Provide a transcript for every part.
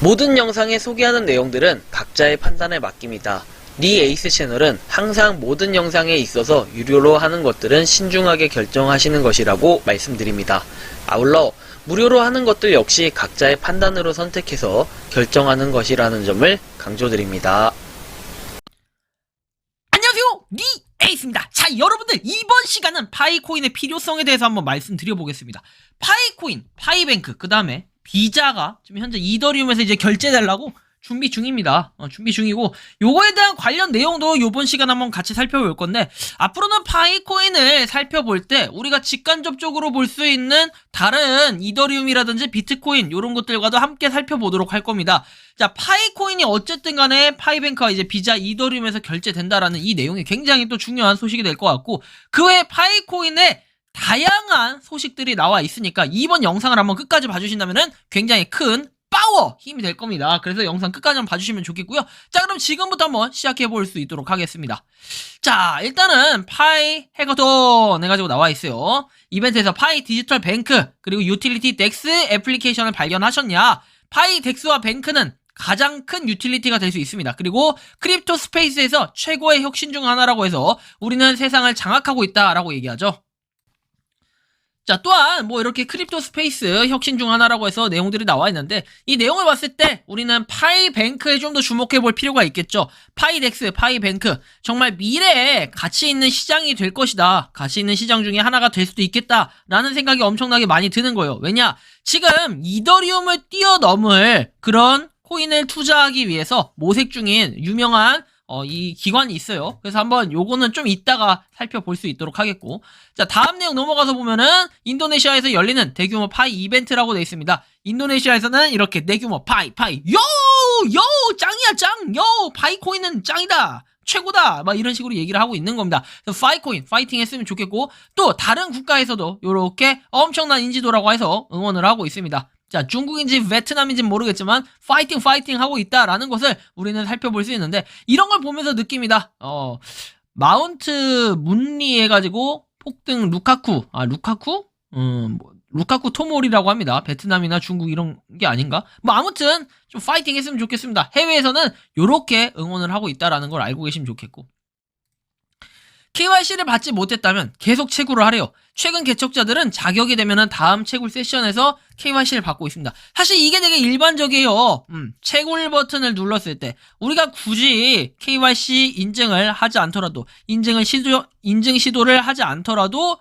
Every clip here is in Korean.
모든 영상에 소개하는 내용들은 각자의 판단에 맡깁니다. 니 에이스 채널은 항상 모든 영상에 있어서 유료로 하는 것들은 신중하게 결정하시는 것이라고 말씀드립니다. 아울러 무료로 하는 것들 역시 각자의 판단으로 선택해서 결정하는 것이라는 점을 강조드립니다. 안녕하세요, 니 에이스입니다. 자, 여러분들 이번 시간은 파이코인의 필요성에 대해서 한번 말씀드려보겠습니다. 파이코인, 파이뱅크, 그 다음에 비자가 지금 현재 이더리움에서 이제 결제되려고 준비 중입니다. 준비 중이고, 요거에 대한 관련 내용도 요번 시간 한번 같이 살펴볼 건데, 앞으로는 파이코인을 살펴볼 때 우리가 직간접적으로 볼 수 있는 다른 이더리움이라든지 비트코인 요런 것들과도 함께 살펴보도록 할 겁니다. 자, 파이코인이 어쨌든 간에 파이뱅크와 이제 비자 이더리움에서 결제된다라는 이 내용이 굉장히 또 중요한 소식이 될 것 같고, 그 외에 파이코인의 다양한 소식들이 나와 있으니까 이번 영상을 한번 끝까지 봐주신다면은 굉장히 큰 파워! 힘이 될 겁니다. 그래서 영상 끝까지 한번 봐주시면 좋겠고요. 자, 그럼 지금부터 한번 시작해볼 수 있도록 하겠습니다. 자, 일단은 파이 해커톤 해가지고 나와 있어요. 이벤트에서 파이 디지털 뱅크 그리고 유틸리티 덱스 애플리케이션을 발견하셨냐? 파이 덱스와 뱅크는 가장 큰 유틸리티가 될 수 있습니다. 그리고 크립토 스페이스에서 최고의 혁신 중 하나라고 해서 우리는 세상을 장악하고 있다라고 얘기하죠. 자, 또한 뭐 이렇게 크립토 스페이스 혁신 중 하나라고 해서 내용들이 나와 있는데, 이 내용을 봤을 때 우리는 파이뱅크에 좀 더 주목해 볼 필요가 있겠죠. 파이덱스, 파이뱅크 정말 미래에 가치 있는 시장이 될 것이다, 가치 있는 시장 중에 하나가 될 수도 있겠다라는 생각이 엄청나게 많이 드는 거예요. 왜냐, 지금 이더리움을 뛰어넘을 그런 코인을 투자하기 위해서 모색 중인 유명한 이 기관이 있어요. 그래서 한번 요거는 좀 이따가 살펴볼 수 있도록 하겠고, 자, 다음 내용 넘어가서 보면은 인도네시아에서 열리는 대규모 파이 이벤트라고 되어 있습니다. 인도네시아에서는 이렇게 대규모 파이 짱이야 짱, 파이코인은 짱이다, 최고다, 막 이런 식으로 얘기를 하고 있는 겁니다. 그래서 파이코인 파이팅 했으면 좋겠고, 또 다른 국가에서도 요렇게 엄청난 인지도라고 해서 응원을 하고 있습니다. 자, 중국인지 베트남인지 모르겠지만 파이팅 하고 있다라는 것을 우리는 살펴볼 수 있는데, 이런 걸 보면서 느낍니다. 마운트 문리 해가지고 폭등 루카쿠 토몰이라고 합니다. 베트남이나 중국 이런 게 아닌가? 뭐 아무튼 좀 파이팅 했으면 좋겠습니다. 해외에서는 요렇게 응원을 하고 있다라는 걸 알고 계시면 좋겠고, KYC를 받지 못했다면 계속 채굴을 하래요. 최근 개척자들은 자격이 되면은 다음 채굴 세션에서 KYC를 받고 있습니다. 사실 이게 되게 일반적이에요. 채굴 버튼을 눌렀을 때 우리가 굳이 KYC 인증을 하지 않더라도, 인증 시도를 하지 않더라도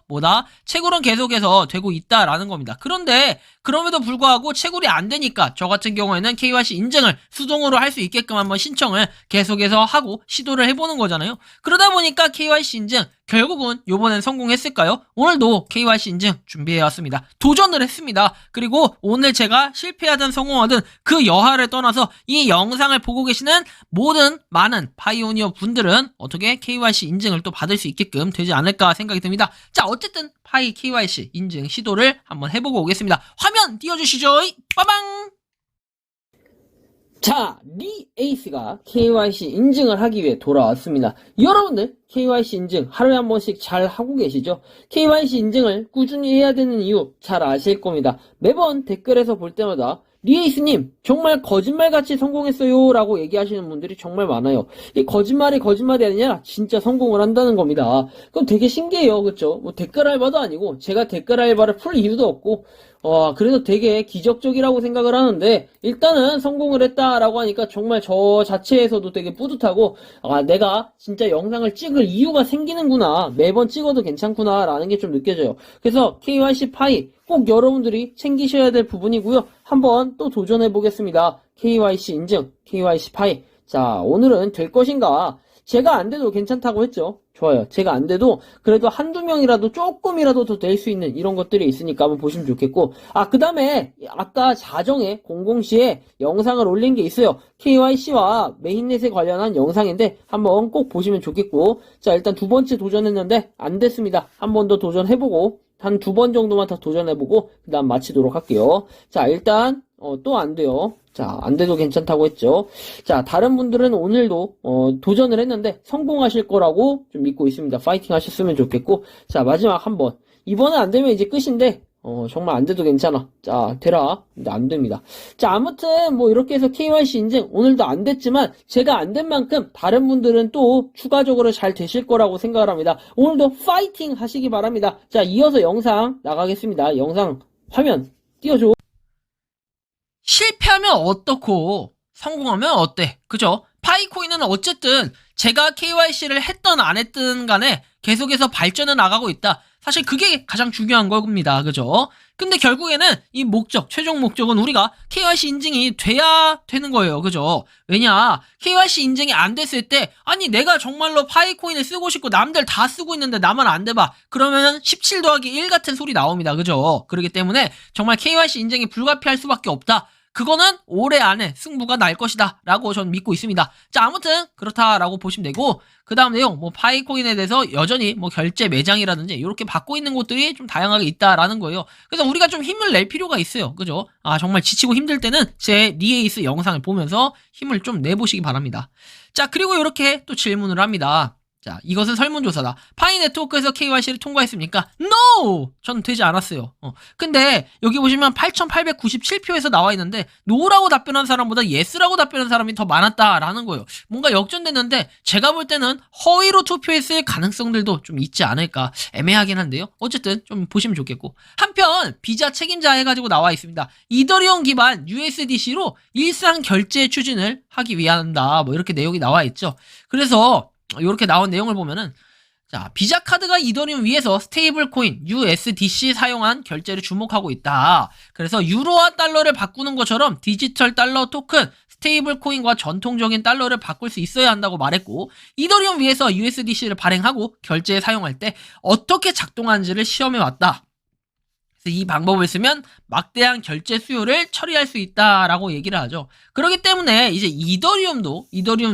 채굴은 계속해서 되고 있다라는 겁니다. 그런데 그럼에도 불구하고 채굴이 안 되니까 저 같은 경우에는 KYC 인증을 수동으로 할 수 있게끔 한번 신청을 계속해서 하고 시도를 해보는 거잖아요. 그러다 보니까 KYC 인증 결국은 요번엔 성공했을까요? 오늘도 KYC 인증 준비해왔습니다. 도전을 했습니다. 그리고 오늘 제가 실패하든 성공하든 그 여하를 떠나서 이 영상을 보고 계시는 모든 많은 파이오니어 분들은 어떻게 KYC 인증을 또 받을 수 있게끔 되지 않을까 생각이 듭니다. 자, 어쨌든 파이 KYC 인증 시도를 한번 해보고 오겠습니다. 화면 띄워주시죠. 빠방! 자, 니 에이스가 KYC 인증을 하기 위해 돌아왔습니다. 여러분들 KYC 인증 하루에 한 번씩 잘 하고 계시죠? KYC 인증을 꾸준히 해야 되는 이유 잘 아실 겁니다. 매번 댓글에서 볼 때마다 리에이스님 정말 거짓말같이 성공했어요 라고 얘기하시는 분들이 정말 많아요. 이 거짓말이 아니라 진짜 성공을 한다는 겁니다. 그럼 되게 신기해요, 그쵸? 뭐 댓글 알바도 아니고 제가 댓글 알바를 풀 이유도 없고, 그래서 되게 기적적이라고 생각을 하는데, 일단은 성공을 했다라고 하니까 정말 저 자체에서도 되게 뿌듯하고, 내가 진짜 영상을 찍을 이유가 생기는구나, 매번 찍어도 괜찮구나 라는 게 좀 느껴져요. 그래서 KYC 파이 꼭 여러분들이 챙기셔야 될 부분이고요. 한번 또 도전해 보겠습니다. KYC 인증, KYC 파이. 자, 오늘은 될 것인가? 제가 안 돼도 괜찮다고 했죠. 좋아요. 제가 안 돼도 그래도 한두 명이라도 조금이라도 더 될 수 있는 이런 것들이 있으니까 한번 보시면 좋겠고, 그 다음에 아까 자정에 00시에 영상을 올린 게 있어요. KYC와 메인넷에 관련한 영상인데 한번 꼭 보시면 좋겠고, 자, 일단 두 번째 도전했는데 안 됐습니다. 한 번 더 도전해보고, 한 두 번 정도만 더 도전해보고 그 다음 마치도록 할게요. 자, 일단 또 안 돼요. 자, 안 돼도 괜찮다고 했죠. 자, 다른 분들은 오늘도 도전을 했는데 성공하실 거라고 좀 믿고 있습니다. 파이팅 하셨으면 좋겠고, 자, 마지막 한 번. 이번엔 안 되면 이제 끝인데 정말 안 돼도 괜찮아. 자, 되라. 근데 안 됩니다. 자, 아무튼 뭐 이렇게 해서 KYC 인증 오늘도 안 됐지만 제가 안 된 만큼 다른 분들은 또 추가적으로 잘 되실 거라고 생각을 합니다. 오늘도 파이팅 하시기 바랍니다. 자, 이어서 영상 나가겠습니다. 영상 화면 띄워줘. 실패하면 어떻고 성공하면 어때? 그죠? 파이코인은 어쨌든 제가 KYC를 했던 안 했든 간에 계속해서 발전해 나가고 있다. 사실 그게 가장 중요한 겁니다. 그죠? 근데 결국에는 이 목적, 최종 목적은 우리가 KYC 인증이 돼야 되는 거예요. 그죠? 왜냐? KYC 인증이 안 됐을 때, 아니, 내가 정말로 파이코인을 쓰고 싶고 남들 다 쓰고 있는데 나만 안 돼봐. 그러면 17 더하기 1 같은 소리 나옵니다. 그죠? 그렇기 때문에 정말 KYC 인증이 불가피할 수밖에 없다. 그거는 올해 안에 승부가 날 것이다 라고 저는 믿고 있습니다. 자, 아무튼 그렇다라고 보시면 되고, 그 다음 내용 뭐 파이코인에 대해서 여전히 뭐 결제 매장이라든지 이렇게 받고 있는 곳들이 좀 다양하게 있다라는 거예요. 그래서 우리가 좀 힘을 낼 필요가 있어요. 그죠? 아, 정말 지치고 힘들 때는 제 리에이스 영상을 보면서 힘을 좀 내보시기 바랍니다. 자, 그리고 이렇게 또 질문을 합니다. 자, 이것은 설문조사다. 파이 네트워크에서 KYC를 통과했습니까? No! 전 되지 않았어요. 근데 여기 보시면 8,897표에서 나와 있는데 NO라고 답변한 사람보다 YES라고 답변한 사람이 더 많았다라는 거예요. 뭔가 역전됐는데 제가 볼 때는 허위로 투표했을 가능성들도 좀 있지 않을까. 애매하긴 한데요. 어쨌든 좀 보시면 좋겠고. 한편 비자 책임자 해가지고 나와 있습니다. 이더리움 기반 USDC로 일상 결제 추진을 하기 위한다. 뭐 이렇게 내용이 나와 있죠. 그래서 이렇게 나온 내용을 보면은, 자, 비자 카드가 이더리움 위에서 스테이블 코인 USDC 사용한 결제를 주목하고 있다. 그래서 유로와 달러를 바꾸는 것처럼 디지털 달러 토큰 스테이블 코인과 전통적인 달러를 바꿀 수 있어야 한다고 말했고, 이더리움 위에서 USDC를 발행하고 결제에 사용할 때 어떻게 작동하는지를 시험해 왔다. 이 방법을 쓰면 막대한 결제 수요를 처리할 수 있다라고 얘기를 하죠. 그렇기 때문에 이제 이더리움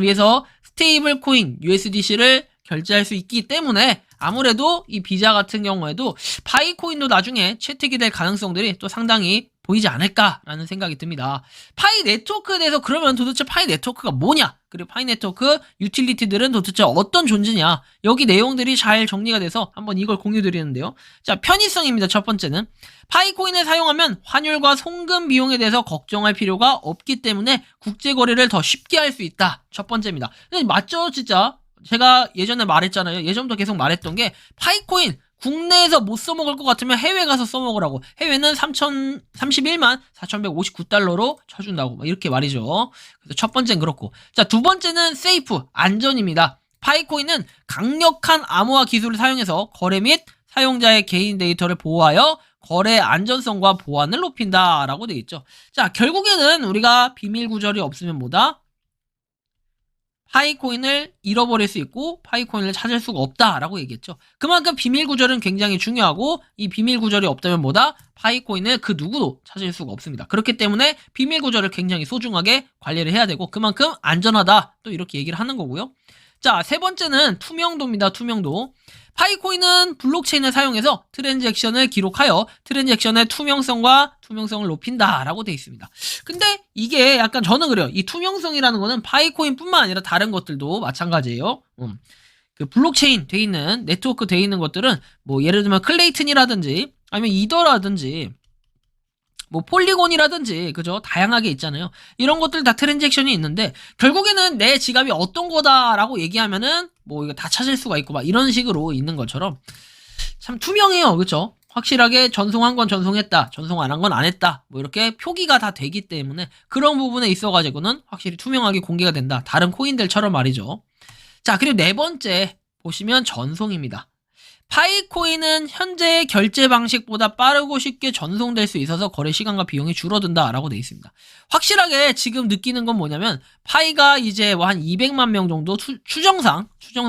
위에서 스테이블 코인 USDC를 결제할 수 있기 때문에 아무래도 이 비자 같은 경우에도 파이코인도 나중에 채택이 될 가능성들이 또 상당히 보이지 않을까라는 생각이 듭니다. 파이 네트워크에 대해서 그러면 도대체 파이 네트워크가 뭐냐? 그리고 파이 네트워크 유틸리티들은 도대체 어떤 존재냐? 여기 내용들이 잘 정리가 돼서 한번 이걸 공유드리는데요. 자, 편의성입니다. 첫 번째는 파이코인을 사용하면 환율과 송금 비용에 대해서 걱정할 필요가 없기 때문에 국제 거래를 더 쉽게 할 수 있다. 첫 번째입니다. 근데 맞죠, 진짜? 제가 예전에 말했잖아요. 예전부터 계속 말했던 게 파이코인 국내에서 못 써먹을 것 같으면 해외 가서 써먹으라고. 해외는 31만 4,159달러로 쳐준다고. 이렇게 말이죠. 그래서 첫 번째는 그렇고. 자, 두 번째는 세이프, 안전입니다. 파이코인은 강력한 암호화 기술을 사용해서 거래 및 사용자의 개인 데이터를 보호하여 거래 안전성과 보안을 높인다라고 되어 있죠. 자, 결국에는 우리가 비밀 구절이 없으면 뭐다? 파이코인을 잃어버릴 수 있고 파이코인을 찾을 수가 없다라고 얘기했죠. 그만큼 비밀 구절은 굉장히 중요하고 이 비밀 구절이 없다면 뭐다? 파이코인을 그 누구도 찾을 수가 없습니다. 그렇기 때문에 비밀 구절을 굉장히 소중하게 관리를 해야 되고 그만큼 안전하다 또 이렇게 얘기를 하는 거고요. 자, 세 번째는 투명도입니다. 투명도. 파이코인은 블록체인을 사용해서 트랜잭션을 기록하여 트랜잭션의 투명성을 높인다라고 되어 있습니다. 근데 이게 약간 저는 그래요. 이 투명성이라는 거는 파이코인뿐만 아니라 다른 것들도 마찬가지예요. 그 블록체인 돼 있는 네트워크 돼 있는 것들은 뭐 예를 들면 클레이튼이라든지 아니면 이더라든지 뭐 폴리곤이라든지 그죠? 다양하게 있잖아요. 이런 것들 다 트랜잭션이 있는데 결국에는 내 지갑이 어떤 거다라고 얘기하면은 뭐 이거 다 찾을 수가 있고 막 이런 식으로 있는 것처럼 참 투명해요. 그죠? 확실하게 전송한 건 전송했다. 전송 안 한 건 안 했다. 뭐 이렇게 표기가 다 되기 때문에 그런 부분에 있어가지고는 확실히 투명하게 공개가 된다. 다른 코인들처럼 말이죠. 자, 그리고 네 번째 보시면 전송입니다. 파이코인은 현재의 결제 방식보다 빠르고 쉽게 전송될 수 있어서 거래 시간과 비용이 줄어든다라고 되어 있습니다. 확실하게 지금 느끼는 건 뭐냐면 파이가 이제 뭐 한 200만 명 정도 추정상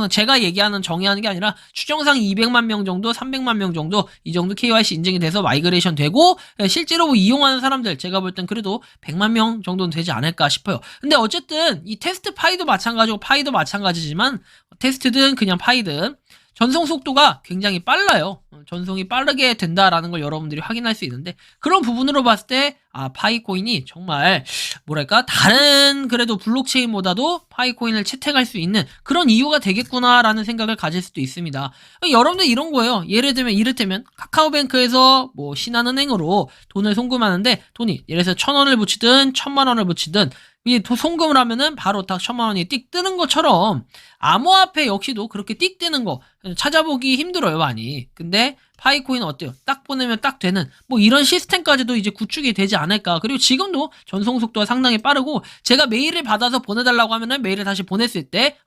제가 얘기하는 정의하는 게 아니라 추정상 200만 명 정도 300만 명 정도 이 정도 KYC 인증이 돼서 마이그레이션 되고 실제로 뭐 이용하는 사람들 제가 볼 땐 그래도 100만 명 정도는 되지 않을까 싶어요. 근데 어쨌든 이 테스트 파이도 마찬가지고 파이도 마찬가지지만 테스트든 그냥 파이든 전송 속도가 굉장히 빨라요. 전송이 빠르게 된다라는 걸 여러분들이 확인할 수 있는데, 그런 부분으로 봤을 때 파이코인이 정말 뭐랄까 다른 그래도 블록체인보다도 파이코인을 채택할 수 있는 그런 이유가 되겠구나라는 생각을 가질 수도 있습니다. 여러분들 이런 거예요. 예를 들면 이를테면 카카오뱅크에서 뭐 신한은행으로 돈을 송금하는데, 돈이 예를 들어서 1,000원을 붙이든 1,000만 원을 붙이든 이 송금을 하면은 바로 딱 1,000만 원이 띡 뜨는 것처럼, 암호화폐 역시도 그렇게 띡 뜨는 거 찾아보기 힘들어요, 많이. 근데 파이코인은 어때요? 딱 보내면 딱 되는 뭐 이런 시스템까지도 이제 구축이 되지 않을까. 그리고 지금도 전송 속도가 상당히 빠르고, 제가 메일을 받아서 보내달라고 하면은 메일을 다시 보냈을 때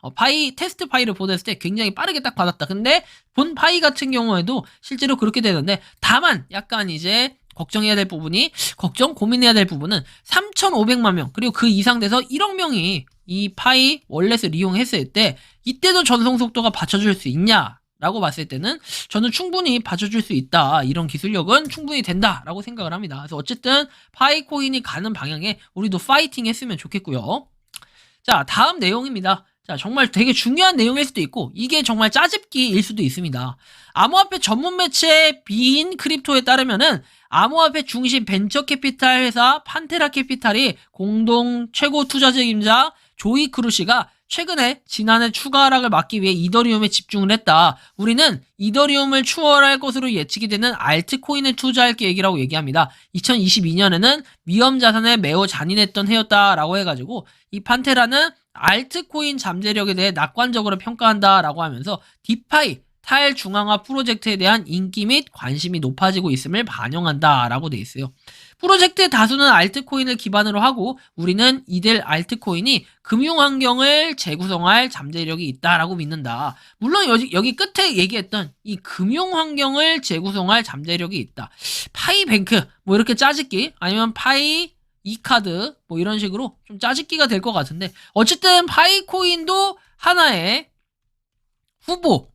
테스트 파일을 보냈을 때 굉장히 빠르게 딱 받았다. 근데 본 파이 같은 경우에도 실제로 그렇게 되는데, 다만 약간 이제 고민해야 될 부분은 3,500만 명, 그리고 그 이상 돼서 1억 명이 이 파이 월렛을 이용했을 때 이때도 전송 속도가 받쳐줄 수 있냐라고 봤을 때는 저는 충분히 받쳐줄 수 있다. 이런 기술력은 충분히 된다라고 생각을 합니다. 그래서 어쨌든 파이코인이 가는 방향에 우리도 파이팅 했으면 좋겠고요. 자, 다음 내용입니다. 자, 정말 되게 중요한 내용일 수도 있고, 이게 정말 짜집기일 수도 있습니다. 암호화폐 전문 매체 비인 크립토에 따르면은 암호화폐 중심 벤처 캐피탈 회사 판테라 캐피탈이 공동 최고 투자 책임자 조이 크루시가 최근에 지난해 추가 하락을 막기 위해 이더리움에 집중을 했다. 우리는 이더리움을 추월할 것으로 예측이 되는 알트코인에 투자할 계획이라고 얘기합니다. 2022년에는 위험 자산에 매우 잔인했던 해였다라고 해가지고, 이 판테라는 알트코인 잠재력에 대해 낙관적으로 평가한다라고 하면서 디파이 탈중앙화 프로젝트에 대한 인기 및 관심이 높아지고 있음을 반영한다라고 돼 있어요. 프로젝트의 다수는 알트코인을 기반으로 하고, 우리는 이들 알트코인이 금융환경을 재구성할 잠재력이 있다라고 믿는다. 물론 여기 끝에 얘기했던 이 금융환경을 재구성할 잠재력이 있다. 파이뱅크 뭐 이렇게 짜집기, 아니면 파이 이카드 뭐 이런 식으로 좀 짜집기가 될 것 같은데, 어쨌든 파이코인도 하나의 후보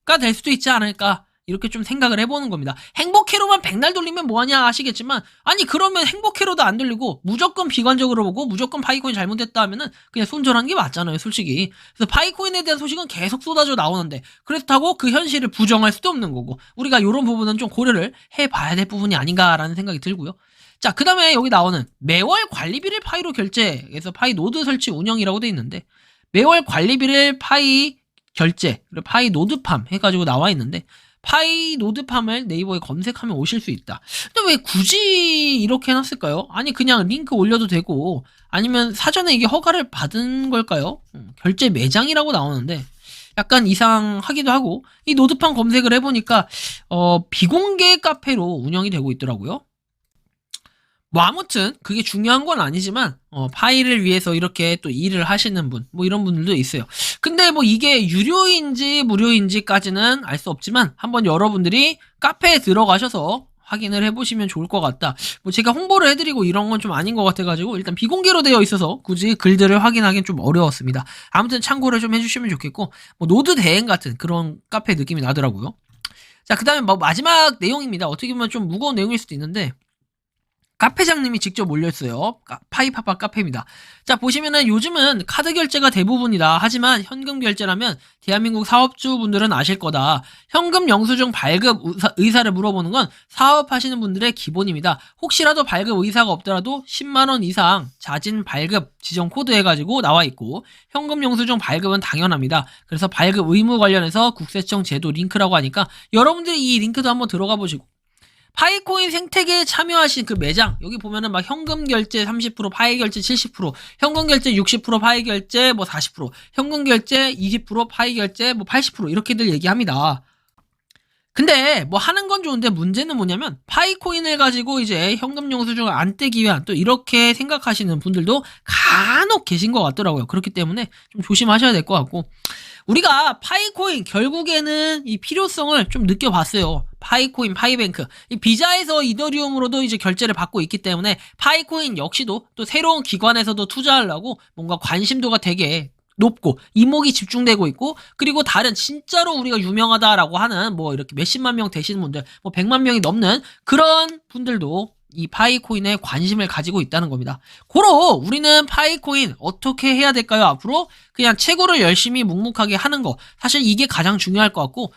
가 될 수도 있지 않을까, 이렇게 좀 생각을 해보는 겁니다. 행복회로만 백날 돌리면 뭐하냐 하시겠지만, 아니 그러면 행복회로도 안 돌리고 무조건 비관적으로 보고 무조건 파이코인 잘못됐다 하면은 그냥 손절하는 게 맞잖아요, 솔직히. 그래서 파이코인에 대한 소식은 계속 쏟아져 나오는데, 그렇다고 그 현실을 부정할 수도 없는 거고, 우리가 이런 부분은 좀 고려를 해봐야 될 부분이 아닌가라는 생각이 들고요. 자, 그 다음에 여기 나오는 매월 관리비를 파이로 결제해서 파이 노드 설치 운영이라고 돼 있는데, 매월 관리비를 파이 결제, 그리고 파이 노드팜 해가지고 나와 있는데, 파이 노드팜을 네이버에 검색하면 오실 수 있다. 근데 왜 굳이 이렇게 해놨을까요? 아니 그냥 링크 올려도 되고, 아니면 사전에 이게 허가를 받은 걸까요? 결제 매장이라고 나오는데 약간 이상하기도 하고, 이 노드팜 검색을 해보니까 비공개 카페로 운영이 되고 있더라고요. 뭐 아무튼 그게 중요한 건 아니지만 파이를 위해서 이렇게 또 일을 하시는 분, 뭐 이런 분들도 있어요. 근데 뭐 이게 유료인지 무료인지까지는 알 수 없지만, 한번 여러분들이 카페에 들어가셔서 확인을 해보시면 좋을 것 같다. 뭐 제가 홍보를 해드리고 이런 건 좀 아닌 것 같아가지고 일단 비공개로 되어 있어서 굳이 글들을 확인하기는 좀 어려웠습니다. 아무튼 참고를 좀 해주시면 좋겠고, 뭐 노드 대행 같은 그런 카페 느낌이 나더라고요. 자, 그 다음에 뭐 마지막 내용입니다. 어떻게 보면 좀 무거운 내용일 수도 있는데, 카페장님이 직접 올렸어요. 파이파파 카페입니다. 자, 보시면은 요즘은 카드 결제가 대부분이다. 하지만 현금 결제라면 대한민국 사업주분들은 아실 거다. 현금 영수증 발급 의사를 물어보는 건 사업하시는 분들의 기본입니다. 혹시라도 발급 의사가 없더라도 10만원 이상 자진 발급 지정 코드 해가지고 나와 있고, 현금 영수증 발급은 당연합니다. 그래서 발급 의무 관련해서 국세청 제도 링크라고 하니까 여러분들이 이 링크도 한번 들어가 보시고, 파이코인 생태계에 참여하신 그 매장, 여기 보면은 막 현금 결제 30%, 파이 결제 70%, 현금 결제 60%, 파이 결제 뭐 40%, 현금 결제 20%, 파이 결제 뭐 80% 이렇게들 얘기합니다. 근데 뭐 하는 건 좋은데 문제는 뭐냐면, 파이코인을 가지고 이제 현금 영수증을 안 떼기 위한 또 이렇게 생각하시는 분들도 간혹 계신 것 같더라고요. 그렇기 때문에 좀 조심하셔야 될 것 같고, 우리가 파이코인 결국에는 이 필요성을 좀 느껴봤어요. 파이코인, 파이뱅크, 이 비자에서 이더리움으로도 이제 결제를 받고 있기 때문에 파이코인 역시도 또 새로운 기관에서도 투자하려고 뭔가 관심도가 되게 높고 이목이 집중되고 있고, 그리고 다른 진짜로 우리가 유명하다라고 하는 뭐 이렇게 몇십만 명 되시는 분들, 뭐 100만 명이 넘는 그런 분들도 이 파이코인에 관심을 가지고 있다는 겁니다. 고로 우리는 파이코인 어떻게 해야 될까요? 앞으로 그냥 채굴을 열심히 묵묵하게 하는 거, 사실 이게 가장 중요할 것 같고,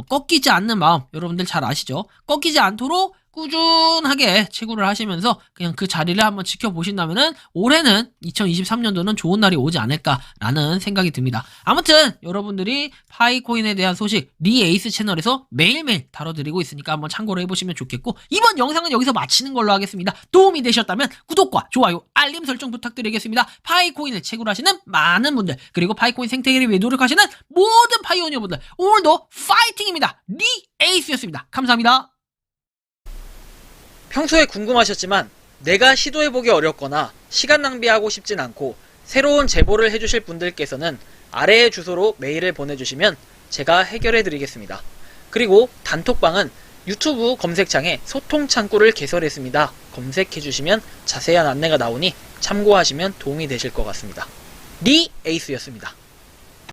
꺾이지 않는 마음, 여러분들 잘 아시죠? 꺾이지 않도록 꾸준하게 채굴을 하시면서 그냥 그 자리를 한번 지켜보신다면은 올해는 2023년도는 좋은 날이 오지 않을까라는 생각이 듭니다. 아무튼 여러분들이 파이코인에 대한 소식 리에이스 채널에서 매일매일 다뤄드리고 있으니까 한번 참고를 해보시면 좋겠고, 이번 영상은 여기서 마치는 걸로 하겠습니다. 도움이 되셨다면 구독과 좋아요, 알림 설정 부탁드리겠습니다. 파이코인을 채굴하시는 많은 분들, 그리고 파이코인 생태계를 위해 노력하시는 모든 파이오니어분들, 오늘도 파이팅입니다. 리에이스였습니다. 감사합니다. 평소에 궁금하셨지만 내가 시도해보기 어렵거나 시간 낭비하고 싶진 않고 새로운 제보를 해주실 분들께서는 아래의 주소로 메일을 보내주시면 제가 해결해드리겠습니다. 그리고 단톡방은 유튜브 검색창에 소통 창구를 개설했습니다. 검색해주시면 자세한 안내가 나오니 참고하시면 도움이 되실 것 같습니다. 리에이스였습니다.